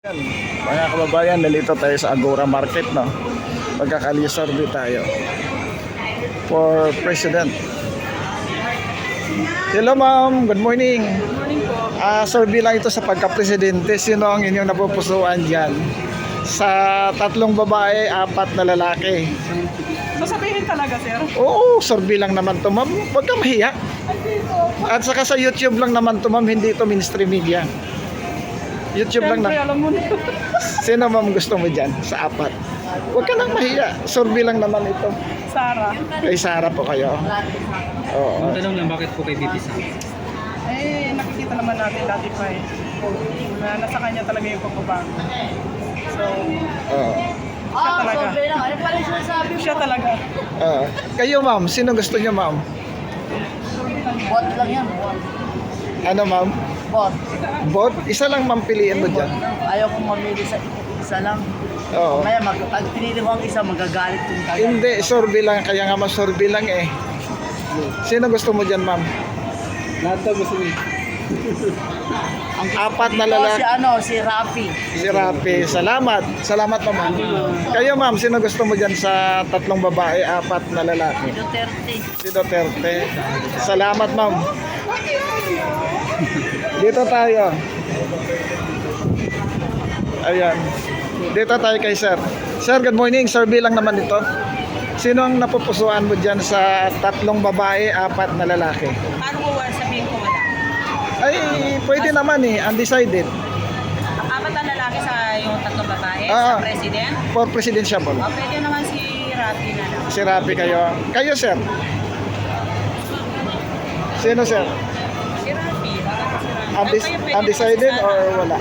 Yan, mga kababayan, nalito tayo sa Agora Market, no? Magkakalisorbe tayo for President. Hello ma'am, good morning. Good morning po. Survey lang ito sa pagka-presidente. Sino ang inyong napupusuan dyan? Sa 3 babae, 4 na lalaki. Sasabihin talaga, sir? Oo, survey lang naman to ma'am. Huwag ka mahiya. At saka sa YouTube lang naman to ma'am, hindi ito mainstream media. YouTube lang Siyempre, na. alam mo na. Sino ma'am gusto mo dyan sa 4? Huwag ka nang mahiya. Survey lang naman ito. Sara. Kay Sara po kayo. Oo. Ang tanong lang, bakit po kay BP Sara? Eh, nakikita naman natin dati pa eh. Na nasa kanya talaga yung pagbabago. So, Oo. siya talaga. Siya talaga. Kayo ma'am, sino gusto niyo ma'am? Bot lang yan. Ano ma'am? Bot. Bot? Isa lang ma'am piliin mo dyan. Ayaw kong mamili sa isa lang. Oo. Kaya pag pinili ko ang isa, magagalit yung kagad. Hindi, survey lang. Kaya nga mas survey lang eh. Sino gusto mo dyan ma'am? Lahat daw gusto niya. Ang 4 na Ito lalaki. si Rafi. Si Rafi. Salamat. Salamat ma'am. Kayo ma'am, sino gusto mo dyan sa 3 babae, 4 na lalaki? Duterte. Si Duterte. Salamat ma'am. Dito tayo. Ayan. Dito tayo kay sir. Sir, good morning. Survey lang naman ito. Sino ang napupusuan mo dyan sa 3 babae, 4 na lalaki? Paano ko sabihin ko wala? Ay, pwede naman eh. Undecided. Apat na lalaki sa yung 3 babae, Ah. sa president. For presidential. Pwede naman si Rafi na lang. Si Rafi kayo. Kayo sir. Sino sir? Si Rafi. Bakit si Rafi? Undecided or wala?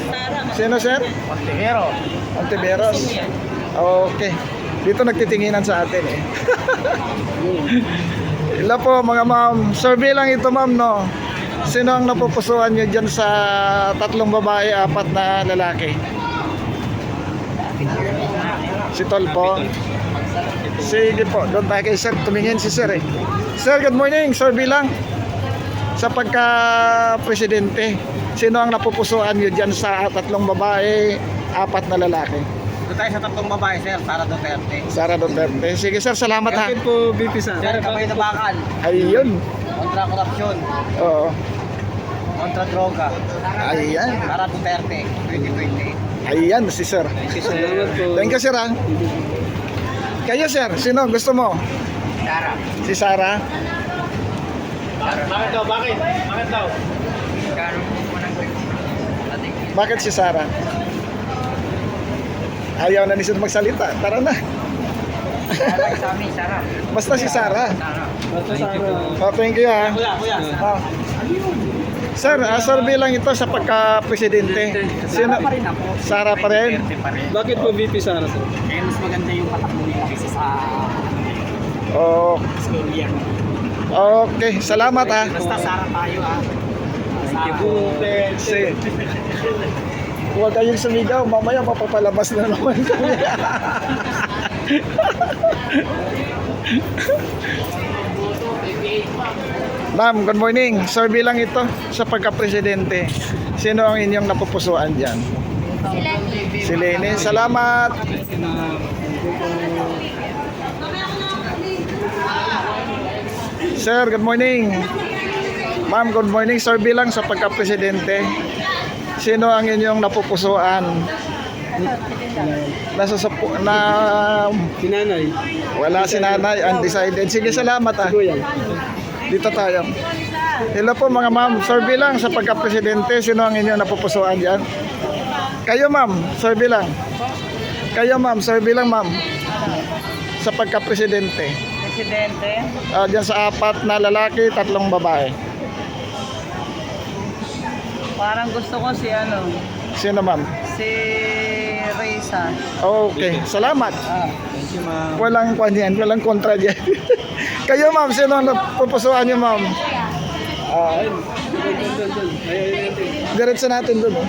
Sara. Sino sir? Montivero. Ontiveros. Okay. Dito nagtitinginan sa atin eh. Ila po mga ma'am. Survey lang ito ma'am no. Sino ang napupusuan nyo dyan sa 3 babae, 4 na lalaki? Si Tol po. Sige po. Doon tayo kay sir. Tumingin si sir eh. Sir, good morning. Survey lang. Sa pagka-presidente, sino ang napupusuan nyo dyan sa 3 babae, 4 na lalaki? Doon tayo sa 3 babae, sir. Sara Duterte. Sara Duterte. Sige sir, salamat ha. Bakit po BP Sara? Sir, kamay na bakal. Ayun. Kontra korupsyon. Oo. Kontra droga. Ayan. Sara Duterte. 2020. Ayan si sir. Salamat po. Thank you sir ha. Kayo sir, sino gusto mo? Sara. Si Sara? Bakit daw? Bakit? Bakit daw? Bakit si Sara? Ayaw na ni sir magsalita. Tara na. Sara sa amin, Sara. Basta si Sara. Sara. Basta Sara. Oh, thank you ha. Kuya. Ah. Sir, survey lang ito sa pagka-presidente. Sino? Sara pa rin ako. Sara pa rin? Duterte pa rin. Bakit po BP Sara, sir? Kaya mas maganda yung patakbo nila kaysa sa Oh, Australia. okay, salamat ha. Basta Sara tayo, ha. Thank you po. Si. Huwag kayong sumigaw, mamaya mapapalabas na naman kami. Ma'am, good morning. Survey lang ito sa pagka-presidente. Sino ang inyong napupusuan dyan? Si Lenny. Salamat. Sir, good morning. Ma'am, good morning. Survey lang sa pagka-presidente. Sino ang inyong napupusuan? Si Nanay. Wala si nanay, undecided. Sige, salamat ah. Kuya. Dito tayo. Hello po mga ma'am. Survey lang sa pagka-presidente. Sino ang inyong napupusuan dyan? Kayo ma'am, survey lang. Kayo ma'am, survey lang ma'am. Sa pagka-presidente. Presidente. Dyan sa 4 na lalaki, 3 babae. Parang gusto ko si Sino ma'am? si Reza. Okay, salamat. Thank you, ma'am. Walang kwan yan, walang kontra dyan. Kayo ma'am, sino ang napupusuan nyo ma'am? Doon. Ay. Diretso natin dun. Oh.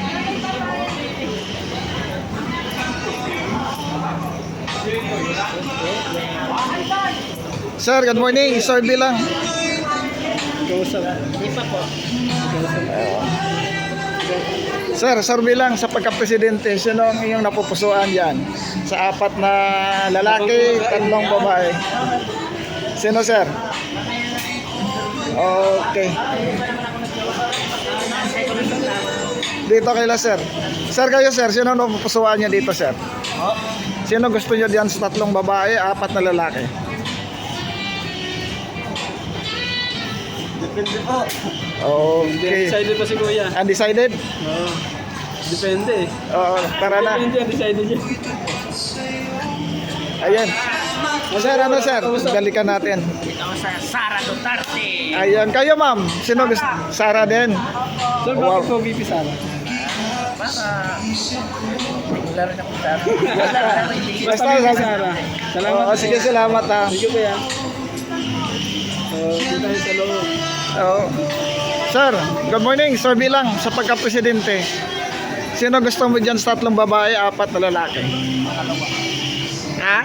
Sir, good morning. Survey lang. Kausap. Di pa po. Kausap. Sir, survey lang sa pagka-presidente, sino ang iyong napupusuan dyan? Sa 4 na lalaki, 3 babae. Sino, sir? Okay. Dito kaila, sir. Sir, kayo, sir, sino ang napupusuan niya dito, sir? Sino gusto niyo diyan sa 3 babae, 4 na lalaki? Depende po. Okay. Decided pa si Kuya. Undecided? Oo. Depende. Oo, tara na. Depende, decided niya. Ayan. Sir, ano, sir? Balikan natin. Ito sa Sara Duterte. Ayan. Kayo, ma'am. Sino gusto? Sara din. Sir, bakit po VP Sara? Para laro na po Sara. Basta Basta, VP Sara. Salamat Oo, sige, salamat, ha. Thank you, Kuya. Dito tayo sa loob. Oo. Sir, good morning. Survey lang sa pagka-presidente. Sino gusto mo dyan sa 3 babae, 4 na lalaki? Ha?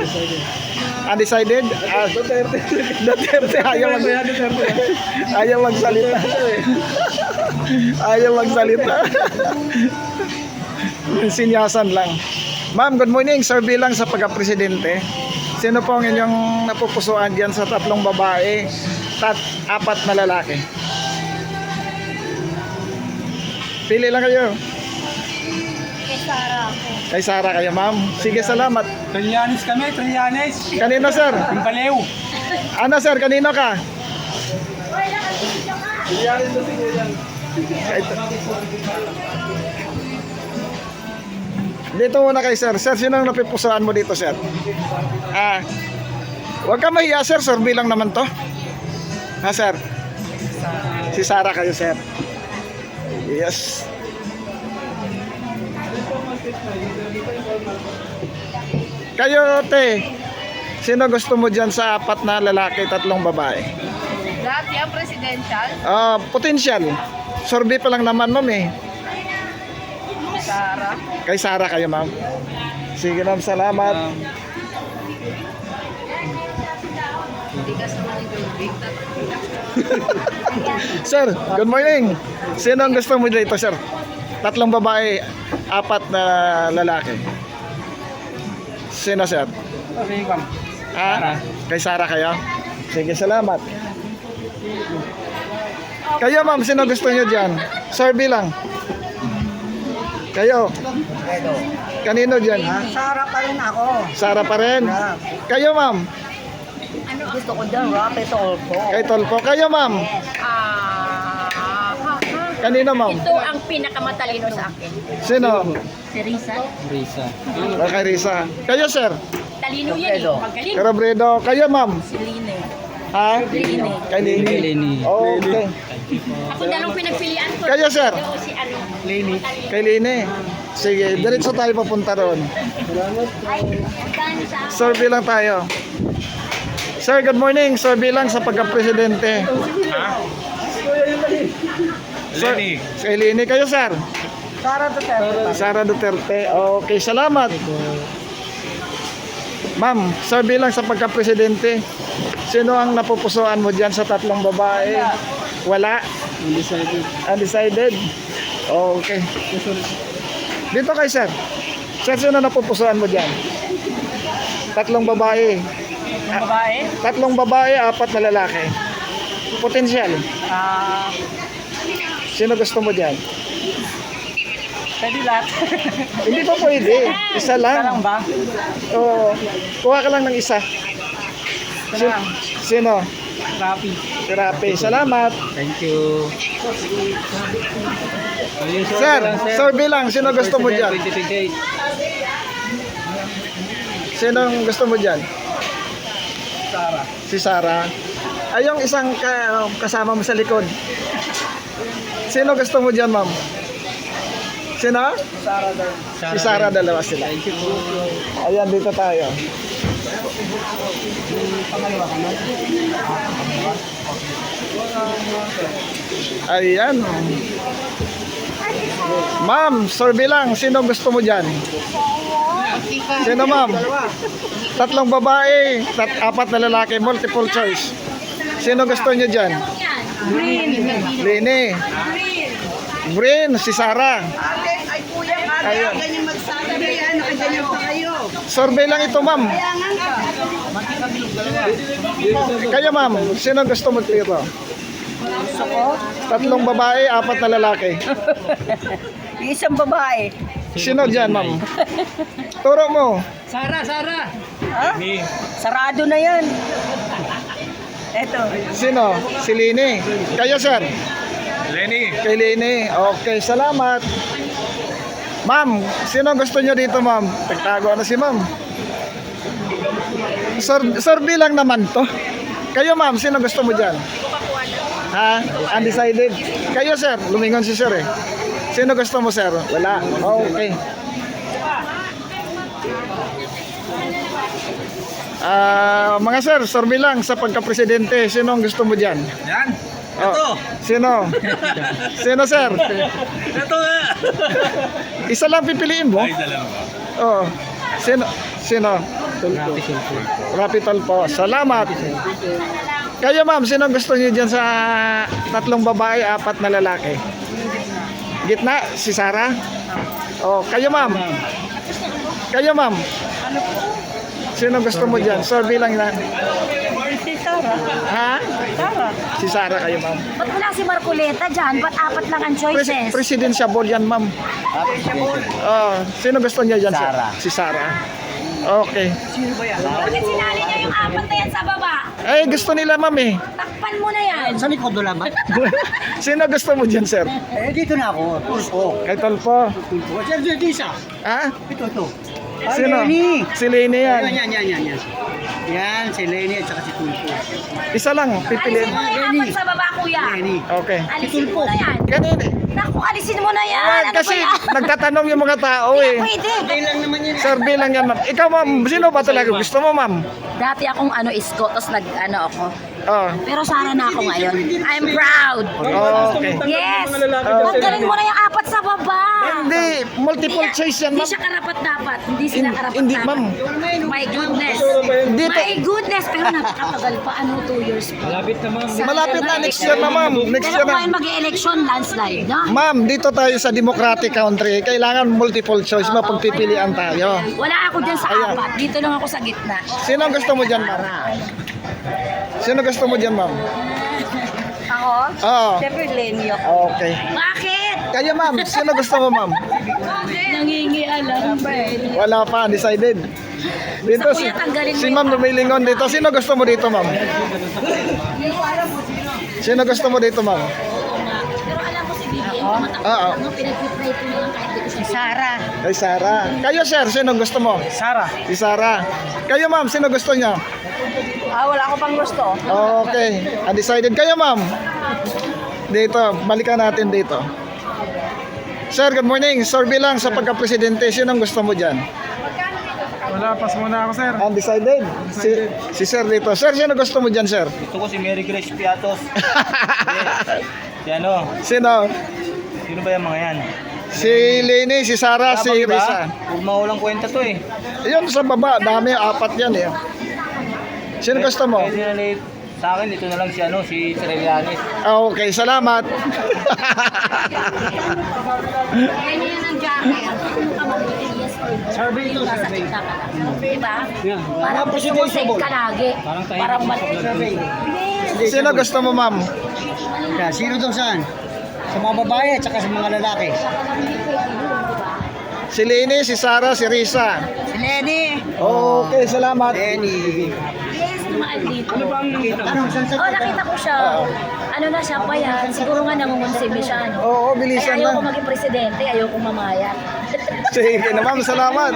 Undecided? Duterte. Duterte. Ayaw Kuya, Duterte. ayaw magsalita. Ayaw magsalita. Sinyasan lang. Ma'am, good morning. Survey lang sa pagka-presidente. Sino po ang inyong napupusuan dyan sa 3 babae, 4 na lalaki? Pili lang kayo. Kay Sara ako. Kay Sara kayo, ma'am. Sige, salamat. Trillanes kami, Trillanes. Kanino, sir? Ang baliw. Ano, sir? Kanino ka? Trillanes na si Kuya. Dito muna kay sir. Sir, sino ang napipusuan mo dito, sir? Huwag ka mahiya, sir. Survey lang naman to. Ha, sir? Si Sara kayo, sir. Yes. Kayo, te. Sino gusto mo dyan sa 4 na lalaki, 3 babae? Dati ang presidential, Potential. Survey pa lang naman, ma'am, eh. Sara. Kay Sara kayo, ma'am. Sige, ma'am. Salamat. Hindi ka sa mga big Sir, good morning. Sino ang gusto mo dito, sir? 3 babae, 4 na lalaki. Sino, sir? Okay, ma'am. Kay Sara kayo? Sige, salamat. Kayo, ma'am, sino gusto nyo dyan? Survey lang. Kayo? Kanino dyan? Sara pa rin ako. Sara pa rin? Kayo, ma'am? Gusto ko dyan, Rapi Tolpo. Kay Tolpo. Kayo, ma'am? Kanino, ma'am? Ito ang pinakamatalino sa akin. Sino? Si Risa. Risa. Kay Risa. Kayo, sir? Talino yan eh. Magaling. Carabredo. Kayo, ma'am? Si Line. Ha? Line. Kay Lini. Okay. Ako dalawang pinagpilian ko. Kayo, sir? Ito si ano. Kay Lini. Sige, diretso tayo papunta roon. Survey lang tayo. Sir, good morning. Survey lang sa pagka-presidente. Lini. Kay Lini. Kayo, sir? Sara Duterte. Sara Duterte. Okay, salamat. Ma'am, survey lang sa pagka-presidente. Sino ang napupusuan mo dyan sa 3 babae? Wala? Undecided. Undecided? Okay. Dito kay sir. Sir, sino napupusuan mo dyan? 3 babae. Babae? 3 babae, 4 na lalaki. Potential. Sino gusto mo dyan? Pwede lahat. Hindi pa pwede. Isa lang. ba? Oo. Kuha ka lang ng isa. Sino? Rapi. Rapi. Salamat. Thank you. Sir, survey lang. Sino gusto mo dyan? 2028. Sino ang gusto mo dyan? Sara. Si Sara. Ay, yung isang kasama mo sa likod. Sino gusto mo dyan, ma'am? Sino? Sara daw. Si Sara, dalawa sila. Thank you po. Ayan, dito tayo. Ayan. Ma'am, survey lang. Sino gusto mo dyan? Sino, ma'am? 3 babae, 4 na lalaki, multiple choice. Sino gusto nyo dyan? Green. Lini. Brin, si Sara. Ate, ay kuya, ate, Ayun. ganyan magsabi yan, nakaganyan pa kayo. Survey lang ito, ma'am. Kailangan ka. Kayo, ma'am, sino gusto magtiro? Gusto ko, 3 babae, 4 na lalaki. isang babae. Sino dyan, ma'am? Turo mo. Sara! Ha? Sarado na yan. Eto. Sino? Si Lini. Kayo, sir? Lenny! Kay Lini. Okay, salamat. Ma'am, sino gusto nyo dito, ma'am? Tagtago na si ma'am. Survey lang naman to. Kayo, ma'am, sino gusto mo dyan? Ha? Undecided. Kayo, sir. Lumingon si sir eh. Sino gusto mo, sir? Wala. Okay. Mga sir, survey lang sa pagka-presidente. Sino ang gusto mo dyan? Yan! Oh, sino? Sino, sir? Ito nga! Isa lang pipiliin mo? dalawa ba? Oo. Sino? Sino? Rapi Tulfo. Salamat. Kayo, ma'am, sino ang gusto niyo dyan sa 3 babae, 4 na lalaki? Gitna, si Sara? Oh, kayo, ma'am. Kayo, ma'am. Sino gusto mo dyan? Survey lang na. Si Sara. Ha? Sara. Si Sara kayo, ma'am. Ba't wala si Marcoleta dyan? Ba't 4 lang ang choices? Presidential yan, ma'am. Oh, sino gusto niya dyan? Sara. Si Sara. Okay. Bakit sinali niya yung 4 na yan sa baba? Ay, gusto nila, ma'am eh. Takpan mo na yan. Sa likod do lang ba? Sino gusto mo dyan, sir? Eh, dito na ako. Tulpo. Kay Tulfo. Tulpo. Diyan, isa. Ha? Ito. Sino? Lenny. Si Lini yan. Yan. Yan, si Lenny at saka si Tulpo. Isa lang, pipiliin. Alisin mo na yung 4 sa baba, kuya. Lenny. Okay. Alisin mo na yan. Ganun eh. Naku, alisin mo na yan. Wag, Ano kasi ba yan? nagtatanong yung mga tao eh. Pwede. lang naman yun. Survey lang yan, ma'am. Ikaw, ma'am, sino ba talaga gusto mo, ma'am? Dati akong isko, tapos ako. Oh. Pero Sara na ako ngayon. I'm proud. Okay. Yes. Oh. Tanggalin mo na yung 4 sa baba. Hindi, multiple choice yan, Hindi ma'am. siya karapat-dapat. Hindi sila Hindi, karapat-dapat. ma'am. My goodness. Dito. My goodness. Pero napakatagal pa. 2 years pa. Malapit na ma'am. Malapit na next year na, ma'am. Next Pero year kung na. ngayon mag-election, landslide, no? Ma'am, dito tayo sa democratic country. Kailangan multiple choice, mapagpipilian tayo. Wala ako dyan sa Ayan. 4. Dito lang ako sa gitna. Sino ang gusto mo dyan, ma'am? Sino gusto mo dyan, ma'am? Ako? Oo. Siyempre, Lenny ako. Okay. Bakit? Kaya, ma'am, sino gusto mo, ma'am? Nangingialam. Wala pa, undecided. Dito, Sa kuya, tanggalin mo si yung ma'am lumilingon dito. Sino gusto mo dito, ma'am? Sino gusto mo dito, ma'am? Pero alam mo si BBM, Oo. ano, pinag-pray ko na lang kahit dito sa Sara. Kay Sara. Kayo, sir, sino gusto mo? Sara. Si Sara. Kayo, ma'am, sino gusto niya? Wala ko pang gusto. Okay. Undecided. Kayo, ma'am? Dito, balikan natin dito. Sir, good morning. Survey lang sa pagka-presidente. Sino ang gusto mo dyan? Wala, pas muna ako sir. Undecided. Si sir dito. Sir, sino gusto mo dyan, sir? Gusto ko si Mary Grace Piatos. Si ano? Sino? Sino ba yung mga yan? Si Leni, si Sara, si Risa. Huwag mawalang kwenta to eh. Yun sa baba, dami, 4 yan eh. Sino gusto mo? Pwede na late. Sa akin, ito na lang si ano, si Trillanes. Okay, salamat. Ganyan yun ang jacket. Kung ka mabuti, yes or no. Survey ito, Nasa survey. kita ka lang. Diba? Yeah. Parang gusto mo save ka lagi. Parang tahimik Parang sa mali. survey. Yes. Sino gusto mo, ma'am? Sino daw saan? Sa mga babae at saka sa mga lalaki. Si Leni, si Sara, si Risa. Si Lenny. Okay, salamat. Lenny. Yes, dumaan dito. Ano ba ang nakita mo? Oh, nakita ko siya. Ano na siya pa yan. Siguro nga nangungonsibi siya. No? Oo, Ay, bilisan ayoko na. maging presidente. Ayoko mamaya. Sige na, ma'am, salamat.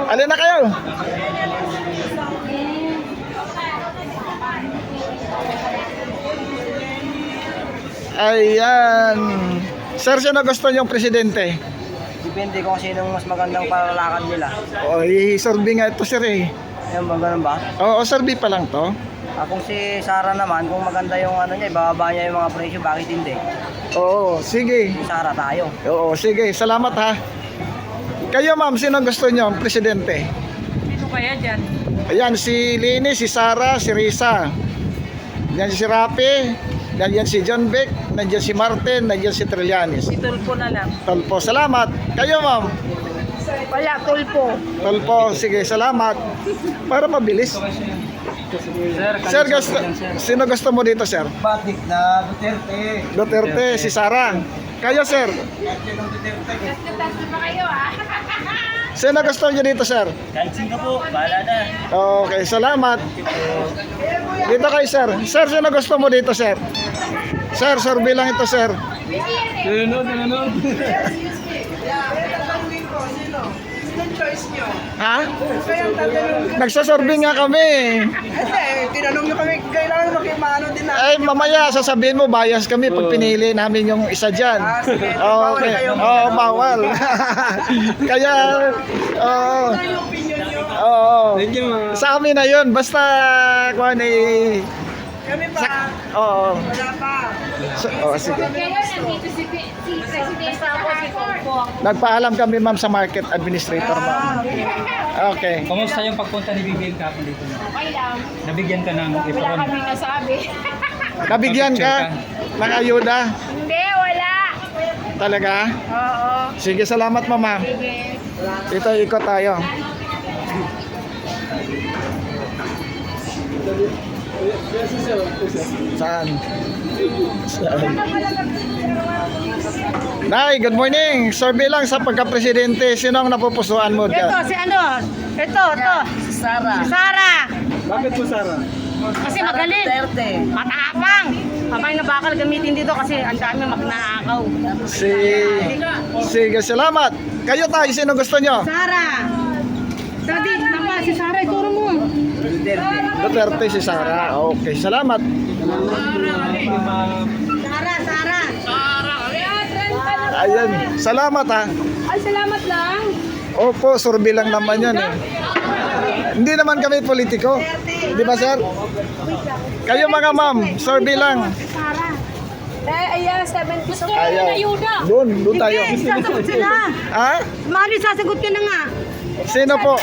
Alin na kayo? Ayan. Sir, sino gusto niyong presidente? Depende kung sinong mas magandang palalakan nila. O, i-survey nga ito, sir eh. Ayun ba, ganun ba? Oo, survey pa lang to. Kung si Sara naman, kung maganda yung ano niya, ibababa niya yung mga presyo, bakit hindi? Oo, sige. Si Sara tayo. Oo, sige. Salamat ha. Kayo, ma'am, sino gusto niyo presidente? Sino kaya dyan? Ayan, si Lini, si Sara, si Risa. Yan si Rapi, nandiyan si John Beck, nandiyan si Martin, nandiyan si Trillanes. Tulpo na lang. Tolpo, salamat. Kayo ma'am? Wala, tulpo. Tolpo, sige, salamat. Para mabilis. Sir, sino gusto mo dito, sir? Batik na Duterte. Duterte, si Sara. Kayo, sir? Sino gusto niyo dito, sir? Kahit sino po, bahala na. Okay, salamat. Dito kay sir. Sir, sino gusto mo dito, sir? Sir, bilang ito, sir. Nanonood. Sinong choice nyo? Ha? Kaya tatanong. Nagsasorbing nga kami. Tinanong nyo kami, kailangan makimaano din natin. Ay, mamaya sasabihin mo, bias kami pag pinili namin yung isa dyan. Sige. Oh, okay. Oo, bawal. Kaya, oo. Ano yung opinion nyo? Oo. Sa amin na yun. Basta, kung ano eh. Kami pa. Oo. Wala pa. Sige. Kaya nandito si Presidente ako si Tulpo. Nagpaalam kami, ma'am, sa market administrator, ma'am. Okay. Kamusta yung pagpunta ni Vivian Capon dito? Okay lang. Nabigyan ka ng Wala ipon? kami nasabi. Nabigyan ka ng ayuda? Hindi, wala. Talaga? Oo. Sige, salamat, mama. Sige. Ito, ikot tayo. Saan? Nay, good morning. Survey lang sa pagka-presidente. Sino ang napupusuan mo dyan? Ito, si ano? Ito. Si Sara. Si Sara. Bakit po, Sara? Kasi magaling. Matapang. Kamay na bakal gamitin dito kasi ang dami magnanakaw. Sige, salamat. Kayo tayo, sino gusto nyo? Sara. Daddy, tama, si Sara, ituro mo. Duterte, si Sara. Okay, salamat. Sara. Ayan, salamat ha. Ay, salamat lang. Opo, survey lang naman yan eh. Hindi naman kami politiko. Di ba, sir? Kayo mga ma'am, survey lang. Ayan, 70. Gusto mo ng ayuda? Doon tayo. Sasagot sila. Ha? Mali, sasagot ka na nga. Sino po?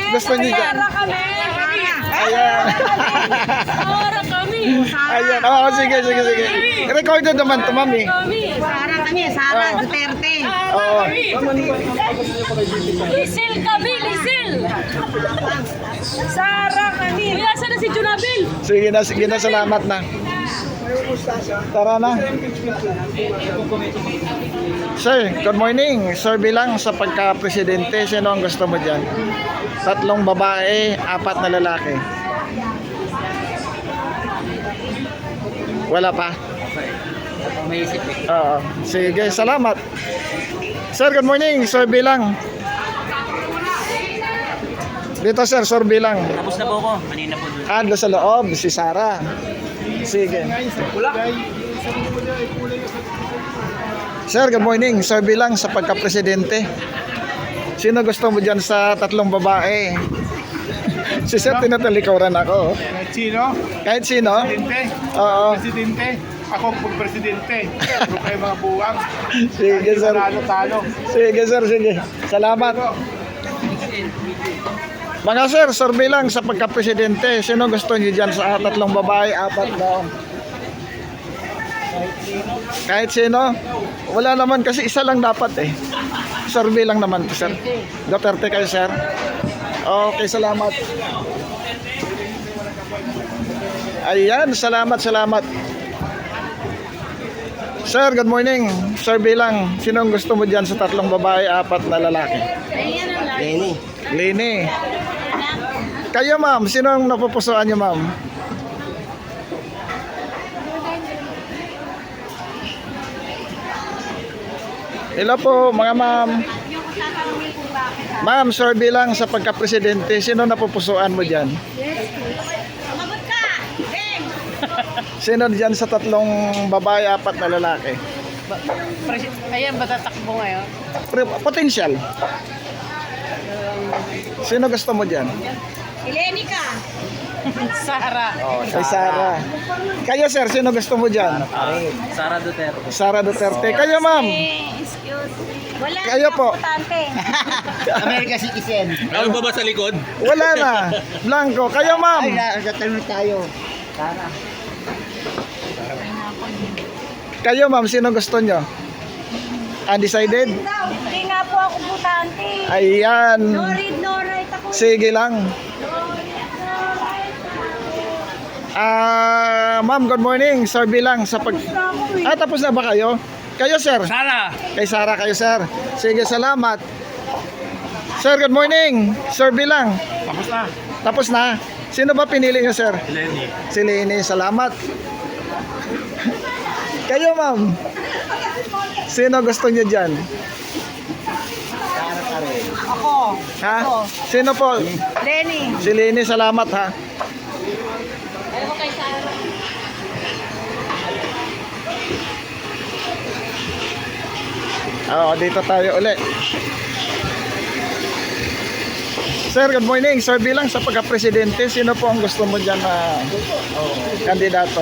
Gusto niyo dyan? kami. Ayan. Para kami. Ayan. Oo, sige. Recorded naman to, ma'am eh. Sara kami, Sara Duterte. Oo. Lisil kami, lisil. Sara kami. Nasa na si Junabel? Sige na, salamat na. Tara na. Sir, good morning. Survey lang sa pagka-presidente. Sino ang gusto mo dyan? 3 babae, 4 na lalaki. Wala pa? Oo. Sige, salamat. Sir, good morning. Survey lang. Dito, sir, survey lang. Tapos na po ako. Kanina po doon. Ando sa loob, si Sara. Sige. Sir, good morning. Survey lang sa pagka-presidente. Sino gusto mo dyan sa 3 babae? Si Sir, tinatalikuran ako. Kahit sino? Oo. Presidente. Ako pag presidente. Pero kayo mga buwang. Sige, sir. Talo. Sige, sir. Sige. Salamat. Mga sir, survey lang sa pagka-presidente. Sino gusto niyo dyan sa 3 babae, 4 na? Kahit sino? Wala naman kasi isa lang dapat eh. Survey lang naman to, sir. Duterte kayo, sir. Okay, salamat. Ayan, salamat. Sir, good morning. Survey lang. Sino ang gusto mo dyan sa 3 babae, 4 na lalaki? Lini. Kayo, ma'am. Sino ang napupusuan niyo, ma'am? Hello po, mga ma'am. Ma'am, survey lang sa pagka-presidente. Sino napupusuan mo dyan? Sino dyan sa 3 babae, 4 na lalaki? Ayan, ba tatakbo ngayon? Potential. Sino gusto mo dyan? Ilenika. Sara. Kay Sara. Kayo, sir, sino gusto mo dyan? Sara Duterte. Sara Duterte. Kayo, ma'am. Excuse me. Wala Kayo po. America citizen. Ano ba sa likod? Wala na. Blanco. Kayo, ma'am. Tatanong tayo. Sara. Kayo ma'am, sino gusto nyo? Undecided? Hindi nga po ako butante. Ayan. No read, no write ako. Sige lang. Ma'am, good morning. Survey lang sa pag... tapos na ba kayo? Kayo, sir? Sara! Kay Sara kayo, sir. Sige, salamat. Sir, good morning. Survey lang. Tapos na. Tapos na. Sino ba pinili nyo, sir? Lenny. Si Lini, salamat. Kayo, ma'am. Sino gusto nyo dyan? Ako. Ha? Sino po? Lenny. Si Lini, salamat ha. Oo, dito tayo uli. Sir, good morning. Sir, bilang sa pagka-presidente, sino po ang gusto mo dyan na kandidato?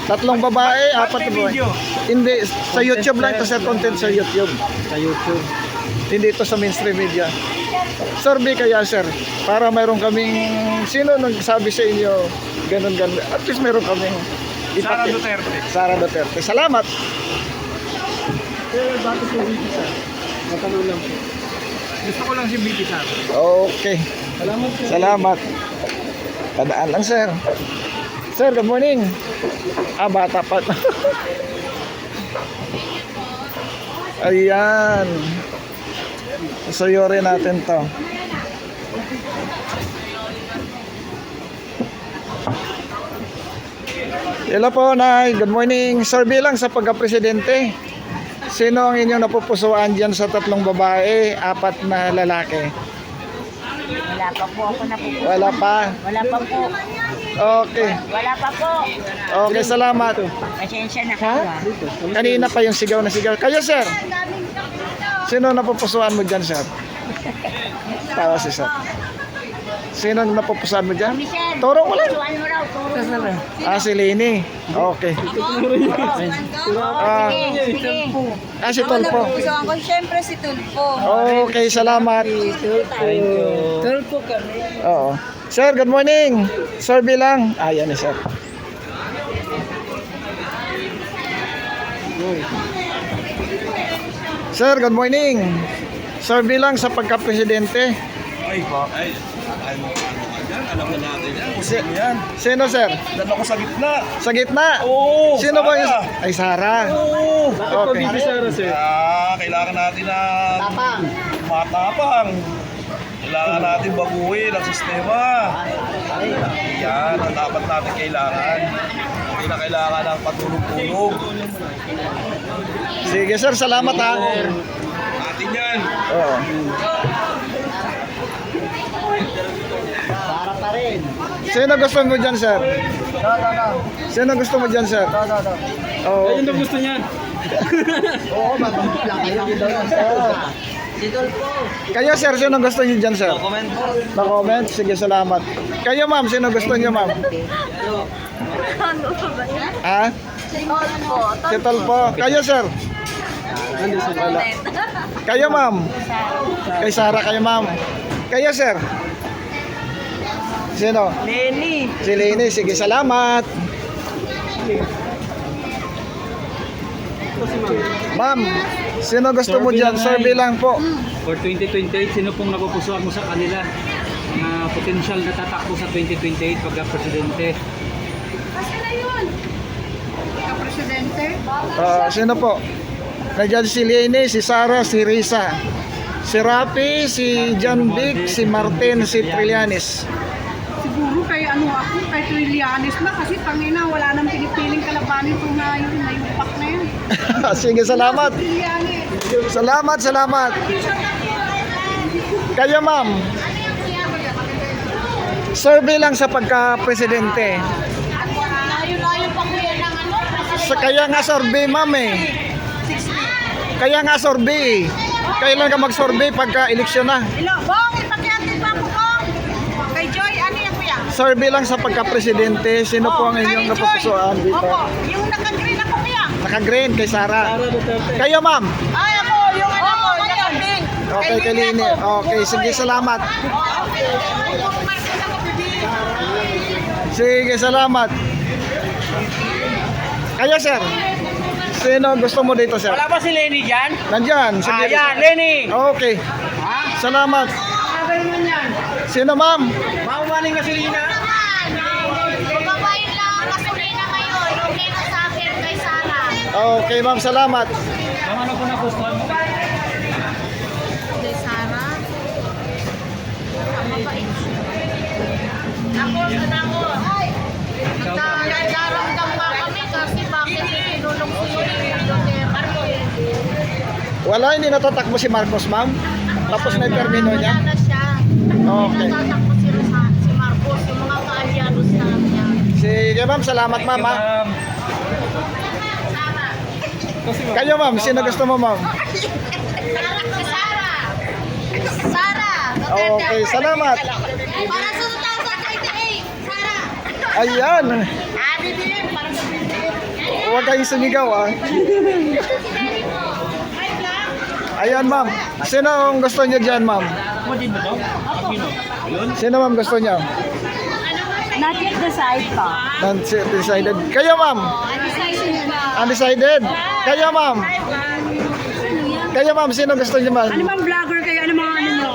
Tatlong babae, apat na babae. Hindi, sa YouTube lang ito, sir, content sa YouTube. Sa YouTube. Hindi ito sa mainstream media. Survey kaya, sir, para mayroon kaming, sino nagsabi sa inyo, ganun. At least mayroon kaming Sara ipakita. Duterte. Sara Duterte. Salamat. Gusto ko lang si Vicky Sara. Okay. Salamat. Tandaan lang, sir. Sir, good morning. Bata pa. Ayan. Suyurin natin to. Hello po, Nay. Good morning. Survey lang sa pagka-presidente. Sino ang inyong napupusuan dyan sa tatlong babae, apat na lalaki? Wala pa po ako napupunta. Wala pa. Wala pa po. Okay. Wala pa po. Okay, salamat. Pasensya na kayo ha. Kanina pa yung sigaw na sigaw. Kayo, sir. Sino napupusuan mo dyan, sir? Tawa si sir. Sino napupusuan mo dyan? Michelle, Turo mo lang. tuwan mo raw. Turo mo. Si Lini. Okay. Sige. Si Tolpo. Pupusuan ko, syempre si Tulpo. Okay, salamat. Thank you. Oo. Sir, good morning. Survey lang. Yan eh, sir. Sir, good morning. Survey lang sa pagka-presidente. Alam na natin yan. Sino, sir? Dala ko sa gitna. Sa gitna? Oo, Sino ba yung... Sara. Ay, Sara. Oo. Okay. Kailangan natin na matapang. Kailangan natin baguhin ang sistema. Yan, ang dapat natin kailangan. Hindi na kailangan ng patulog-tulog. Sige, sir. Salamat, ha. Atin yan. Oo. Sino gusto mo dyan, sir? Sino gusto mo dyan, sir? Oo. Ayun ang gusto niyan. Kayo, sir, sino gusto niyo dyan, sir? Comment po. Na-comment? Sige, salamat. Kayo, ma'am, sino gusto niyo, ma'am? Ha? Si Tolpo. Kayo, sir? Wala. Kayo, ma'am? Kay Sara, kayo, ma'am. Kayo, sir? Sino? Lenny. Si Lini. Sige, salamat. Ma'am, sino gusto mo Survey dyan? lang, Survey ay. lang po. For 2028, sino pong napupusuan mo sa kanila? Na potential na tatakbo sa 2028 pagka-presidente. Presidente? Sino po? Nandiyan si Lini, si Sara, si Risa, si Rapi, si John Vic, si Martin, si Trillanes. Siguro kay ako, kay Trillanes na kasi pangina, wala nang pinipiling kalabanin kung na yun, na yung pak na yun. Sige, salamat. Trillanes. Salamat. Kayo, ma'am. Survey lang sa pagka-presidente. Layo-layo pa kuya ng Kaya nga survey, ma'am eh. Kaya nga survey. Kailan ka mag-survey pagka eleksyon na? Hello, Bong, ipakiatin pa ako, Bong. Kay Joy, ano yan kuya? Survey lang sa pagka-presidente. Sino po ang inyong Kay Joy. napupusuan dito? Opo, yung naka-green ako kuya. Naka-green kay Sara. Kayo, ma'am. Ay, ako, yung ano ko, naka-green. Okay, kay Lini. Okay, sige, salamat. Sige, salamat. Kaya sir, sino gusto mo dito sir? Wala ba si Lenny dyan? Nandyan. Sige. Ayan, Lenny! Okay. Salamat. Sino ma'am? Maumaling gasolina. Mababayin lang ang gasolina ngayon. Okay na sa akin kay Sara. Okay ma'am, salamat. Ma'am, ano po nagustuhan mo? Kay Sara? Ang mabait siya. Ako, nagdaramdam pa kami kasi bakit pinulong si Duterte. Wala, hindi natatakbo si Marcos ma'am. Tapos na yung termino niya. Wala na siya. Okay. Natatakbo si Marcos, yung mga kaalyados na niya. Sige ma'am, salamat ma'am. ha? Kayo ma'am, sino gusto mo ma'am? Sara! Sara! Okay, salamat. Para sa 2028, Sara! Ayan. BBM, para sa BBM. Huwag kayong sumigaw ah. Ayan ma'am. Sino ang gusto niyo dyan ma'am? Sino ma'am gusto niyo? Not yet decide pa. Undecided. Kayo ma'am? Undecided? Kayo ma'am? Kayo ma'am, sino gusto niyo ma'am? Ano bang vlogger kayo? Ano mga ano nyo?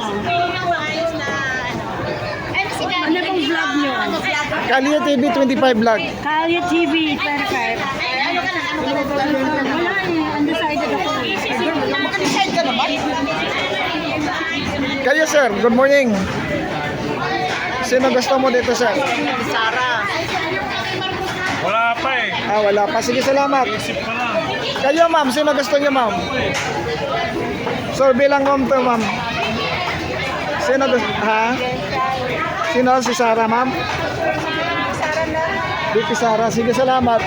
Ano bang vlog nyo? Kalye TV 25 vlog. Kalye TV 25. Wala eh. Undecided ako. Kayo sir, good morning. Sino gusto mo dito sir? Wala pa eh. Wala pa. Sige, salamat. Isip pa lang. Kayo ma'am, sino gusto niyo ma'am? Survey lang ma'am to ma'am. Sino gusto? Ha? Sino? Si Sara ma'am? BP Sara. Sige, salamat.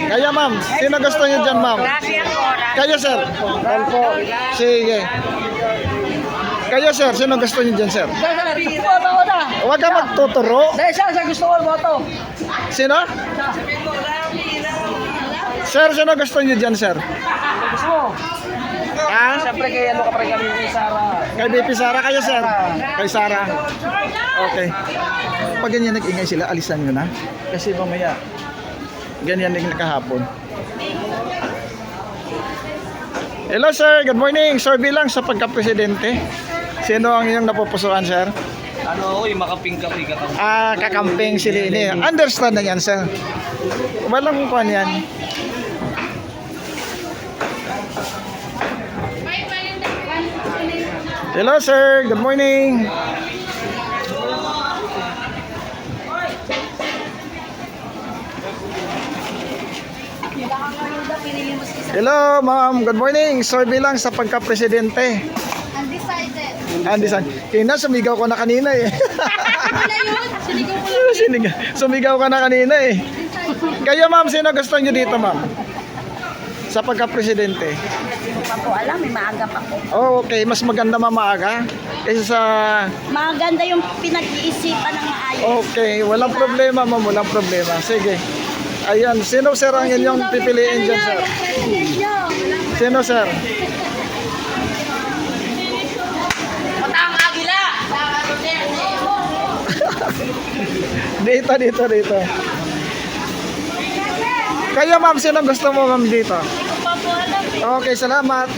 Kayo ma'am, sino gusto niyo dyan ma'am? Kayo sir. Alpo. Sige. Kayo sir, sino gusto niyo dyan sir? Huwag ka magtuturo. Dahil siya gusto ko boto. Sino? Sir, sino gusto niyo dyan sir? Gusto mo? Ha? Siyempre kay ano ka pa rin kami ni Sara. Kay BP Sara kayo sir? Kay Sara. Okay. Pag ganyan nag-ingay sila, alisan nyo na. Kasi mamaya, ganyan din kahapon. Hello sir, good morning. Survey lang sa pagka-presidente. Sino ang inyong napupusuan sir? Ano, makaping-kapi ka kami. Kakamping si Lini. Understand na yan sir. Walang kuhan yan. Hello sir, good morning. Hello ma'am, good morning. Survey lang sa pagka-presidente. Undecided. Undecided. Kina, sumigaw ko na kanina eh. Wala yun. Sinigaw ko lang. Sumigaw ka na kanina eh. Kayo ma'am, sino gusto nyo dito ma'am? Sa pagka-presidente. Hindi pa po alam. May maaga pa po. Oh, okay. Mas maganda mamaaga kaysa sa... Maganda yung pinag-iisipan ng maayos. Okay, walang problema ma'am, walang problema. Sige. Ayan, sino sir ang inyong pipiliin dyan sir? Sino sir? Matang agila. Dito. Kayo ma'am, sino gusto mo ma'am dito? Okay, salamat.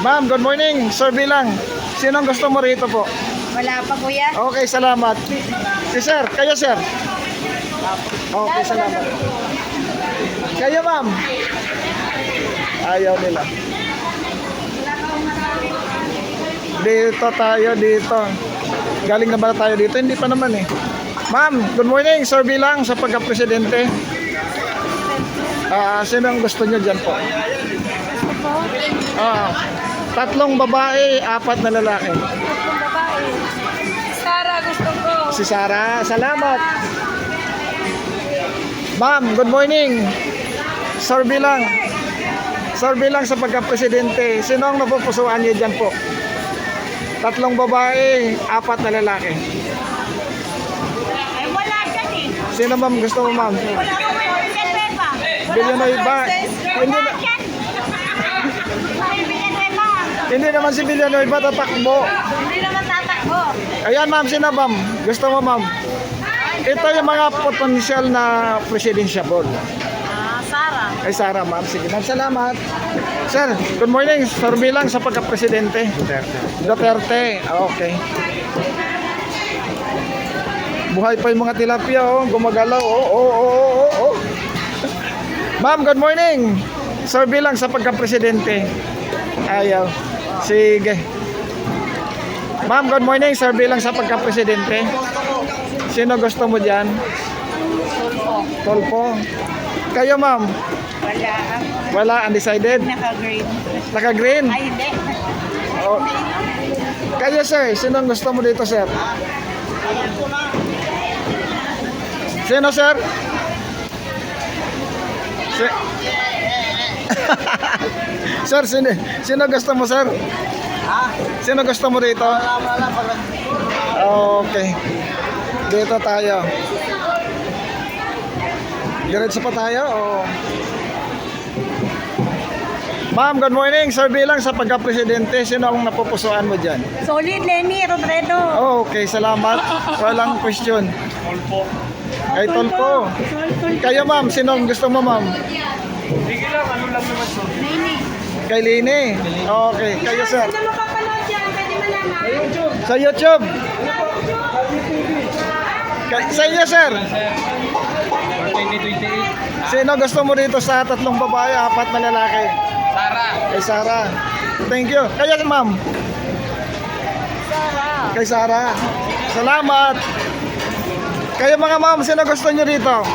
Ma'am, good morning. Survey lang. Sino ang gusto mo rito po? Wala pa kuya. Okay, salamat. Si sir, kayo sir. Okay, salamat. Kayo ma'am. Ayaw nila. Dito tayo, dito. Galing na ba tayo dito? Hindi pa naman eh. Ma'am, good morning. Survey lang sa pagka-presidente. Sino ang gusto nyo dyan po? Tatlong babae, 4 na lalaki. Sara, gusto ko. Si Sara, salamat. Ma'am, good morning. Survey lang. Survey lang sa pagka-presidente. Sino ang napupusuan niyo dyan po? Tatlong babae, 4 na lalaki. Ay, wala dyan eh. Sino ma'am gusto mo ma'am? Wala ko may Villanueva. Villanueva. Hindi, May Villanueva. hindi naman si Villanueva tatakbo. Hindi naman tatakbo. Ayan ma'am, sino ma'am? Gusto mo ma'am? Ito yung mga potential na presidentiable. Sara. Ay Sara ma'am, sige ma'am, salamat. Sir, good morning. Survey lang sa pagka-presidente. Duterte. Okay. Buhay pa yung mga tilapia, oh. Gumagalaw, oh. Ma'am, good morning. Survey lang sa pagka-presidente. Ayaw. Sige. Ma'am, good morning. Survey lang sa pagka-presidente. Sino gusto mo dyan? Tulpo. Kayo, ma'am? Wala, undecided? Naka-grade. Naka-green? Hindi. Oh. Kayo, sir, sino ang gusto mo dito, sir? Sino, sir? Sir, sino gusto mo, sir? Sino gusto mo dito? Okay. Dito tayo. Diretso pa tayo, o? Ma'am, good morning. Survey lang sa pagka-presidente. Sino ang napupusuan mo dyan? Solid, Lenny Robredo. Okay, salamat. Walang question. Kay Tolpo. Kayo ma'am, sino ang gusto mo ma'am? Sige lang, ano lang naman to. Kay Lini. Okay, kayo sir. Ano mapapanood yan? Pwede malaman. Sa YouTube. Sa inyo sir. For 2028. Sino gusto mo dito sa tatlong babae, apat na lalaki? Sara. Kay Sara. Thank you. Kayo ma'am. Kay Sara. Salamat. Kayo mga ma'am, sino gusto nyo dito?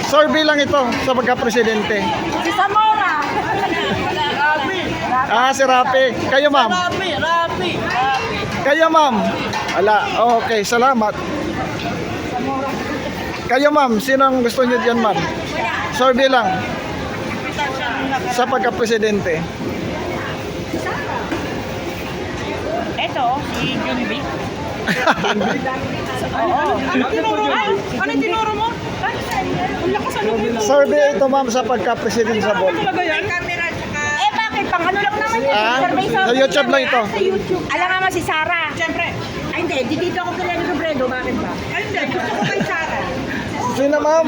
Survey lang ito sa pagka-presidente. Si Zamora. Si Rapi. Kayo ma'am. Rapi. Kayo ma'am. Ala, okay, salamat. Kayo ma'am, sino ang gusto nyo dyan ma'am? Survey lang. Sa pagka-presidente. Ito, si Junbi. Ano tinuro mo? Ang lakas ano mo? Survey ito ma'am sa pagka-presidente sa bol. Talaga yan? Camera tsaka... Bakit? Pang ano lang naman yun. Survey Sa YouTube lang ito. Sa YouTube. Alam nga si Sara. Siyempre. Ay hindi, dito ako kay Lenny Robredo. Bakit ba? Ay, hindi. Gusto ko kay Sara. Sino ma'am?